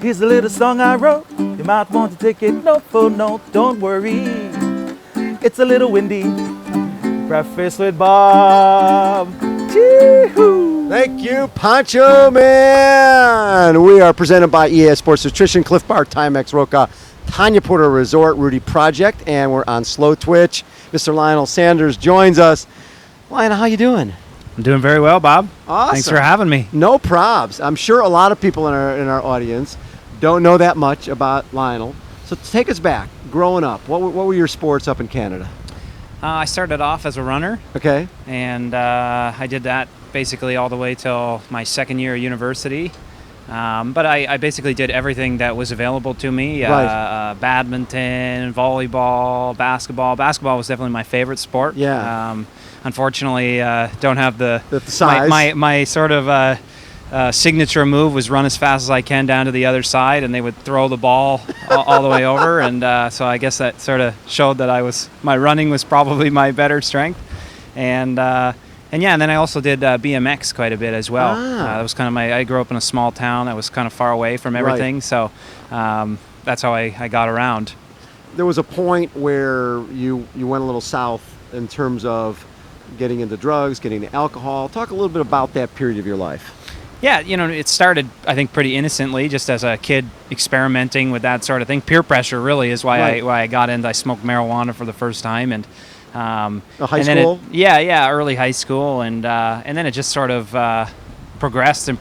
Here's a little song I wrote. You might want to take it note for note. Don't worry, it's a little windy. Breakfast with Bob. Chee-hoo. Thank you, Poncho Man. We are presented by EA Sports Nutrition, Cliff Bar, Timex, Roca, Tanya Porter Resort, Rudy Project, and we're on Slow Twitch. Mr. Lionel Sanders joins us. Lionel, how you doing? I'm doing very well, Bob. Awesome. Thanks for having me. No probs. I'm sure a lot of people in our audience don't know that much about Lionel. So take us back. Growing up, what were your sports up in Canada? I started off as a runner. Okay. And I did that basically all the way till my second year of university. But I basically did everything that was available to me. Right. Badminton, volleyball, basketball. Basketball was definitely my favorite sport. Yeah. Unfortunately, don't have the size. My sort of signature move was run as fast as I can down to the other side, and they would throw the ball all the way over. And so I guess that sort of showed that my running was probably my better strength. And then I also did BMX quite a bit as well. That was kind of I grew up in a small town that was kind of far away from everything. Right. So that's how I got around. There was a point where you went a little south in terms of getting into drugs, getting into alcohol. Talk a little bit about that period of your life. Yeah, it started, I think, pretty innocently, just as a kid experimenting with that sort of thing. Peer pressure really is why I got into. I smoked marijuana for the first time, and high school. Early high school, and then it just sort of progressed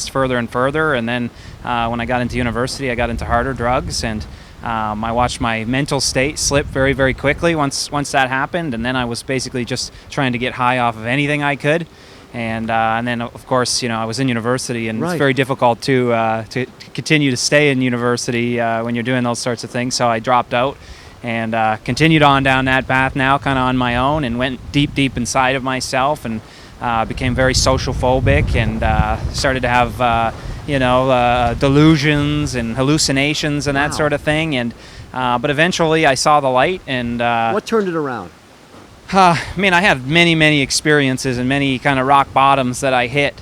further and further. And then when I got into university, I got into harder drugs, and I watched my mental state slip very, very quickly once that happened. And then I was basically just trying to get high off of anything I could. And then, of course, I was in university, and It's very difficult to continue to stay in university when you're doing those sorts of things. So I dropped out and continued on down that path now, kind of on my own, and went deep inside of myself, and became very social phobic, and started to have delusions and hallucinations and that sort of thing. And but eventually I saw the light. And what turned it around? I had many experiences and many kind of rock bottoms that I hit.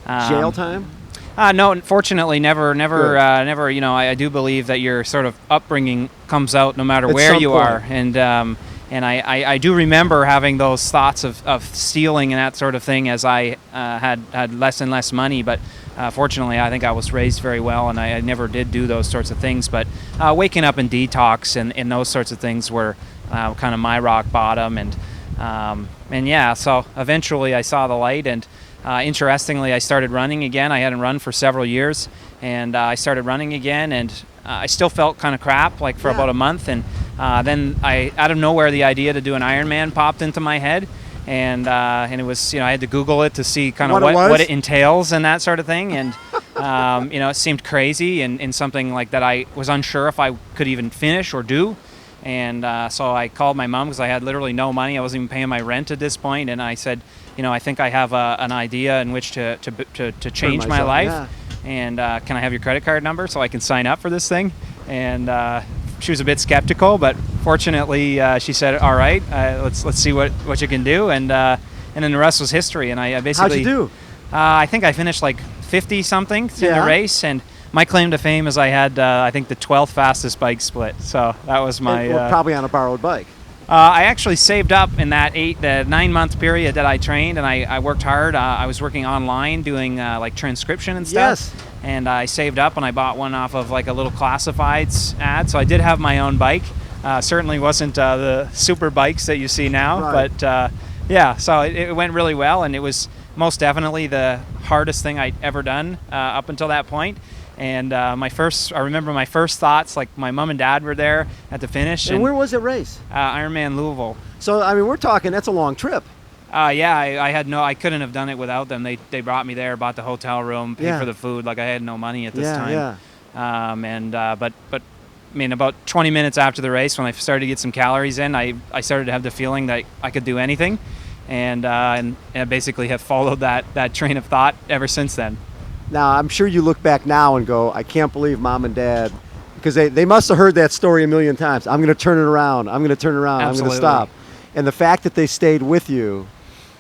Jail time? No, fortunately, never. I do believe that your sort of upbringing comes out no matter where you are, and I do remember having those thoughts of stealing and that sort of thing as I had less and less money. But fortunately, I think I was raised very well, and I never did do those sorts of things. But waking up in detox and those sorts of things were kind of my rock bottom, so eventually I saw the light, and interestingly, I started running again. I hadn't run for several years, and I started running again, and I still felt kind of crap, for about a month, and then out of nowhere, the idea to do an Ironman popped into my head, and it was, I had to Google it to see kind of what it entails and that sort of thing, and it seemed crazy and something like that I was unsure if I could even finish or do. And so I called my mom because I had literally no money. I wasn't even paying my rent at this point. And I said, I think I have an idea in which to change my life. Yeah. And can I have your credit card number so I can sign up for this thing? And she was a bit skeptical, but fortunately she said, all right, let's see what you can do. And then the rest was history. And I basically... How'd you do? I think I finished 50-something in the race. And my claim to fame is I had, I think, the 12th fastest bike split. So that was my... probably on a borrowed bike. I actually saved up in that 9-month period that I trained, and I worked hard. I was working online doing transcription and stuff. Yes. And I saved up, and I bought one off of a little classifieds ad. So I did have my own bike. Certainly wasn't the super bikes that you see now. Right. But so it went really well, and it was most definitely the hardest thing I'd ever done up until that point. And I remember my first thoughts, my mom and dad were there at the finish. And where was the race? Ironman Louisville. So, we're talking, that's a long trip. I couldn't have done it without them. They brought me there, bought the hotel room, paid for the food. I had no money at this time. Yeah. But about 20 minutes after the race, when I started to get some calories in, I started to have the feeling that I could do anything. And I basically have followed that train of thought ever since then. Now, I'm sure you look back now and go, I can't believe Mom and Dad, because they must have heard that story a million times. I'm going to turn it around. I'm going to turn it around. Absolutely. I'm going to stop. And the fact that they stayed with you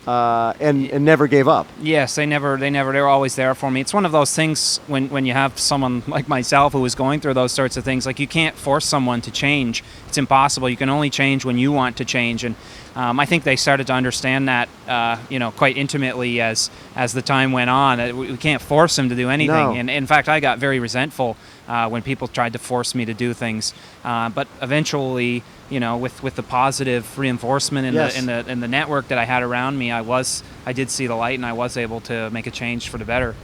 and never gave up. Yes, they were always there for me. It's one of those things when you have someone like myself who is going through those sorts of things, like you can't force someone to change. It's impossible. You can only change when you want to change. And I think they started to understand that, quite intimately as the time went on. We can't force them to do anything. No. And in fact, I got very resentful when people tried to force me to do things. But eventually, with the positive reinforcement in the network that I had around me, I did see the light, and I was able to make a change for the better.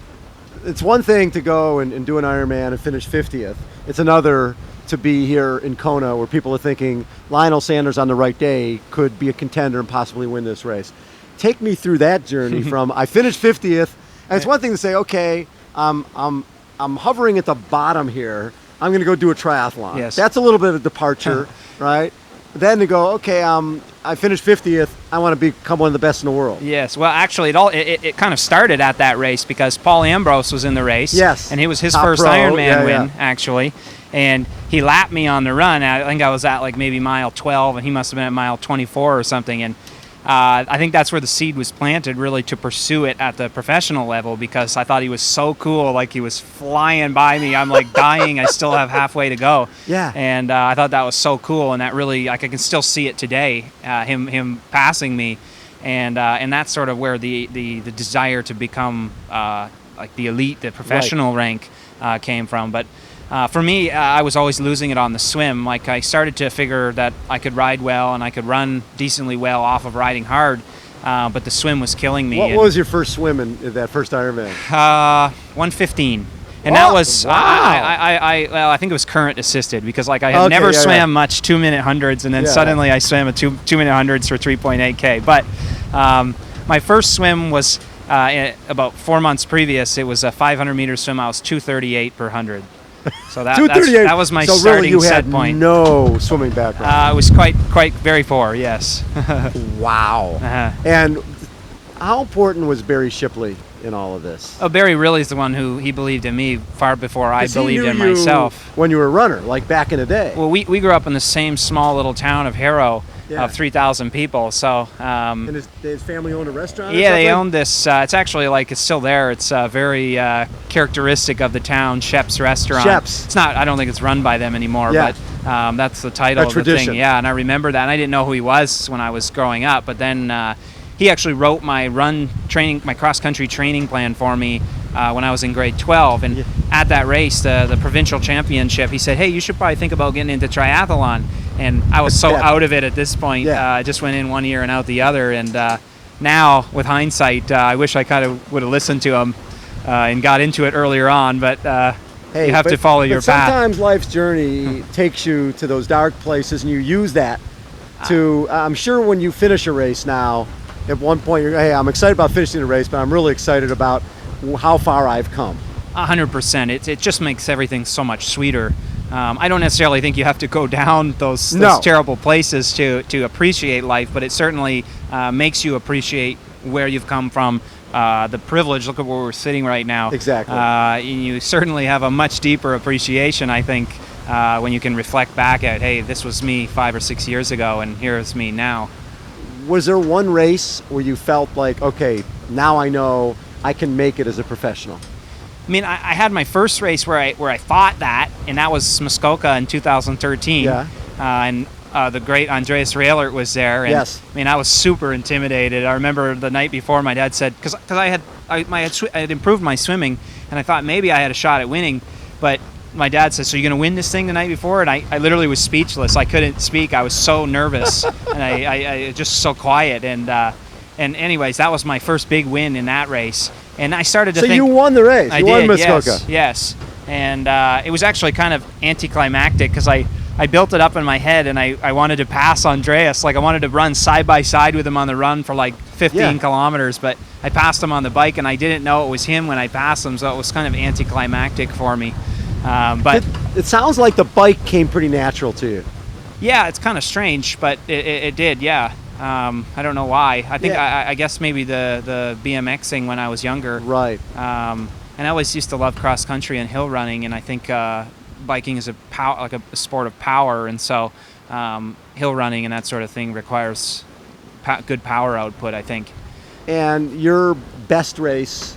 It's one thing to go and do an Ironman and finish 50th. It's another to be here in Kona where people are thinking Lionel Sanders on the right day could be a contender and possibly win this race. Take me through that journey from I finished 50th, and it's one thing to say, okay, I'm hovering at the bottom here. I'm going to go do a triathlon. Yes. That's a little bit of a departure, right? Then to go, okay, I finished 50th. I want to become one of the best in the world. Yes. Well, actually, it kind of started at that race because Paul Ambrose was in the race. Yes. And it was his Top first pro. Ironman win, Yeah. actually. And he lapped me on the run. I think I was at like maybe mile 12, and he must have been at mile 24 or something. And I think that's where the seed was planted, really, to pursue it at the professional level, because I thought he was so cool. Like, he was flying by me. I'm like dying. I still have halfway to go. Yeah. And I thought that was so cool, and that really, like, I can still see it today, him passing me. And that's sort of where the desire to become like the elite, the professional rank came from. But for me, I was always losing it on the swim. Like, I started to figure that I could ride well and I could run decently well off of riding hard, but the swim was killing me. What was your first swim in that first Ironman? 1:15. And that was, wow. I think it was current assisted, because like I had never swam much 2-minute hundreds, and then suddenly I swam a 2-minute hundreds for 3.8K. But my first swim was about 4 months previous. It was a 500-meter swim. I was 2:38 per 100. So that was my starting really set point. No swimming background. It was quite very poor, yes. Wow. Uh-huh. And how important was Barry Shipley in all of this? Oh, Barry really is the one he believed in me far before I 'Cause he believed knew in you myself. when you were a runner, like back in the day. Well, we grew up in the same small little town of Harrow Yeah. of 3,000 people. So And his family owned a restaurant? or yeah, they something? owned this. It's actually like it's still there. It's very characteristic of the town, Shep's Restaurant. Shep's. It's not. I don't think it's run by them anymore. Yeah. But that's the title of the tradition. thing. Yeah, and I remember that. And I didn't know who he was when I was growing up. But then he actually wrote my my cross country training plan for me when I was in grade 12. And at that race, the provincial championship, he said, "Hey, you should probably think about getting into triathlon." And I was so out of it at this point. Yeah. I just went in one ear and out the other. And now, with hindsight, I wish I kind of would have listened to him and got into it earlier on. But you have to follow your path. Sometimes life's journey takes you to those dark places, and you use that to. I'm sure when you finish a race now, at one point, you're, hey, I'm excited about finishing the race, but I'm really excited about how far I've come. 100%. It just makes everything so much sweeter. I don't necessarily think you have to go down those terrible places to appreciate life, but it certainly makes you appreciate where you've come from, the privilege. Look at where we're sitting right now. Exactly. You certainly have a much deeper appreciation, I think, when you can reflect back at, hey, this was me 5 or 6 years ago, and here's me now. Was there one race where you felt like, okay, now I know I can make it as a professional? I mean, I had my first race where I thought that, and that was Muskoka in 2013. Yeah. And the great Andreas Raelert was there. And, Yes. I mean, I was super intimidated. I remember the night before, my dad said, because I had improved my swimming, and I thought maybe I had a shot at winning, but my dad said, "So you're going to win this thing the night before?" And I literally was speechless. I couldn't speak. I was so nervous, and I just so quiet. And anyways, that was my first big win in that race. And I started to think... So you won the race. I you did, won Muskoka. yes. And it was actually kind of anticlimactic, because I built it up in my head, and I wanted to pass Andreas. Like, I wanted to run side by side with him on the run for like 15 kilometers, but I passed him on the bike, and I didn't know it was him when I passed him, so it was kind of anticlimactic for me. But it sounds like the bike came pretty natural to you. yeah, it's kind of strange, but it did, yeah. I don't know why. I think I guess maybe the BMXing when I was younger. Right. And I always used to love cross country and hill running, and I think biking is a sport of power, and so hill running and that sort of thing requires good power output, I think. And your best race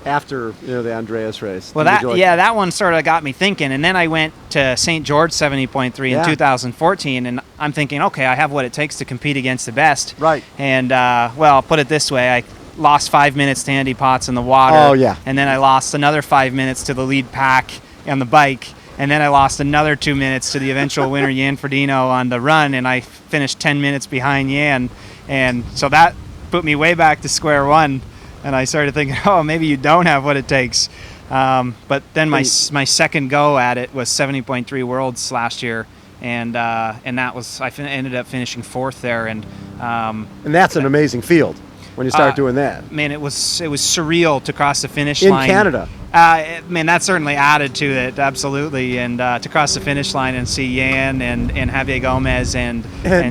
after the Andreas race. Well, that one sort of got me thinking, and then I went to St. George 70.3 in 2014, and I'm thinking, okay, I have what it takes to compete against the best. Right. And well, I'll put it this way: I lost 5 minutes to Andy Potts in the water. Oh yeah. And then I lost another 5 minutes to the lead pack on the bike, and then I lost another 2 minutes to the eventual winner Jan Frodeno on the run, and I finished 10 minutes behind Jan, and so that put me way back to square one. And I started thinking, oh, maybe you don't have what it takes. But then my second go at it was 70.3 Worlds last year, and that was ended up finishing fourth there. And that's an amazing field when you start doing that. Man, it was surreal to cross the finish in line in Canada. Man, that certainly added to it, absolutely. And to cross the finish line and see Jan and Javier Gomez and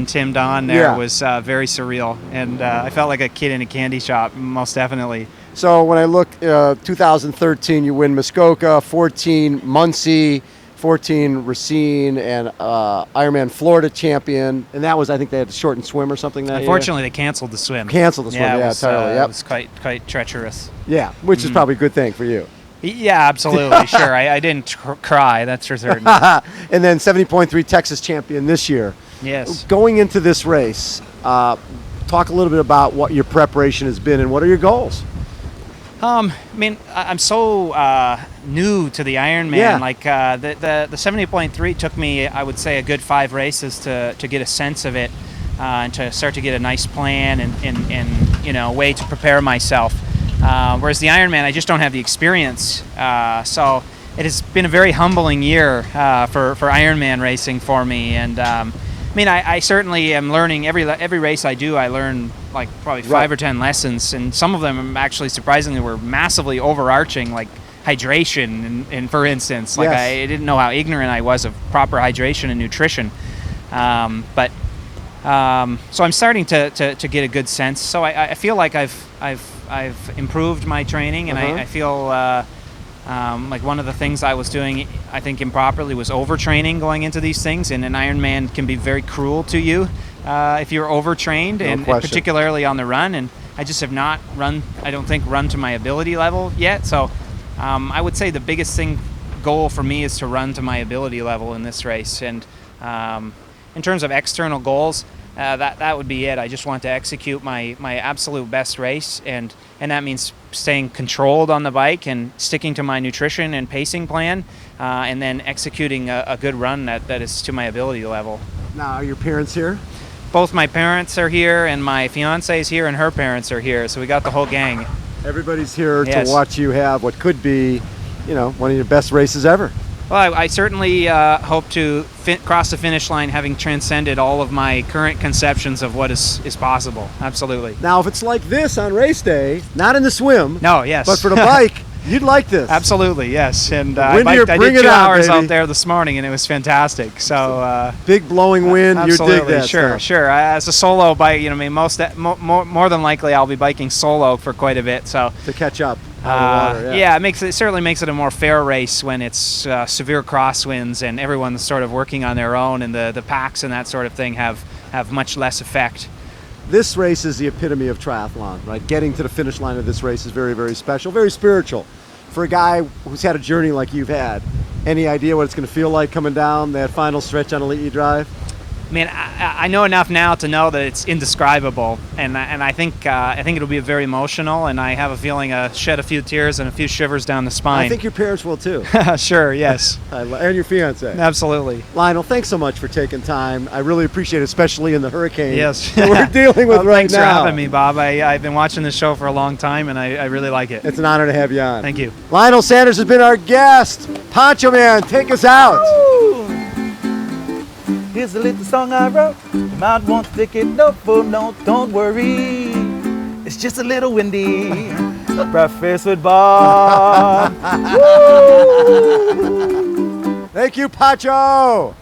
Tim Don there was very surreal. And I felt like a kid in a candy shop, most definitely. So when I look, 2013, you win Muskoka, 14 Muncie, 14 Racine, and Ironman Florida champion. And that was, I think they had to shorten swim or something that Unfortunately, they canceled the swim. Canceled the swim, entirely. It was quite treacherous. Yeah, which is probably a good thing for you. Yeah, absolutely. Sure. I didn't cry, that's for certain. And then 70.3 Texas champion this year. Yes. Going into this race, talk a little bit about what your preparation has been and what are your goals? I mean, I'm so new to the Ironman. Yeah. Like the 70.3 took me, I would say, a good 5 races to get a sense of it and to start to get a nice plan and way to prepare myself. Whereas the Ironman, I just don't have the experience. So it has been a very humbling year for Ironman racing for me. And I mean, I certainly am learning every race I do. I learn like probably 5 or 10 lessons, and some of them actually surprisingly were massively overarching, like hydration. And for instance, like I didn't know how ignorant I was of proper hydration and nutrition. So I'm starting to get a good sense. So I feel like I've improved my training, and I feel like one of the things I was doing, I think improperly, was overtraining going into these things, and an Ironman can be very cruel to you if you're overtrained, and particularly on the run. And I just have not run to my ability level yet. So I would say the biggest goal for me is to run to my ability level in this race. And in terms of external goals, that would be it. I just want to execute my absolute best race, and that means staying controlled on the bike and sticking to my nutrition and pacing plan, and then executing a good run that is to my ability level. Now, are your parents here? Both my parents are here, and my fiance is here, and her parents are here, so we got the whole gang. Everybody's here to watch you have what could be, one of your best races ever. Well, I certainly hope to cross the finish line having transcended all of my current conceptions of what is possible. Absolutely. Now, if it's like this on race day, not in the swim. No, yes. But for the bike, you'd like this. Absolutely, yes. And I did 2 hours baby. out there this morning, and it was fantastic. So big blowing wind, absolutely, you dig that. Sure. As a solo bike, I mean, more than likely, I'll be biking solo for quite a bit. So to catch up. It certainly makes it a more fair race when it's severe crosswinds and everyone's sort of working on their own, and the packs and that sort of thing have much less effect. This race is the epitome of triathlon, right? Getting to the finish line of this race is very, very special, very spiritual. For a guy who's had a journey like you've had, any idea what it's going to feel like coming down that final stretch on Elite E-Drive? I mean, I know enough now to know that it's indescribable, and I think it'll be very emotional, and I have a feeling shed a few tears and a few shivers down the spine. I think your parents will too. Sure, yes. And your fiance. Absolutely. Lionel, thanks so much for taking time. I really appreciate it, especially in the hurricane that we're dealing with right thanks now. Thanks for having me, Bob. I've been watching this show for a long time, and I really like it. It's an honor to have you on. Thank you. Lionel Sanders has been our guest. Poncho Man, take us out. Woo! Here's a little song I wrote. You might want to take it note for note. Don't worry, it's just a little windy. Breakfast with Bob. Thank you, Pacho.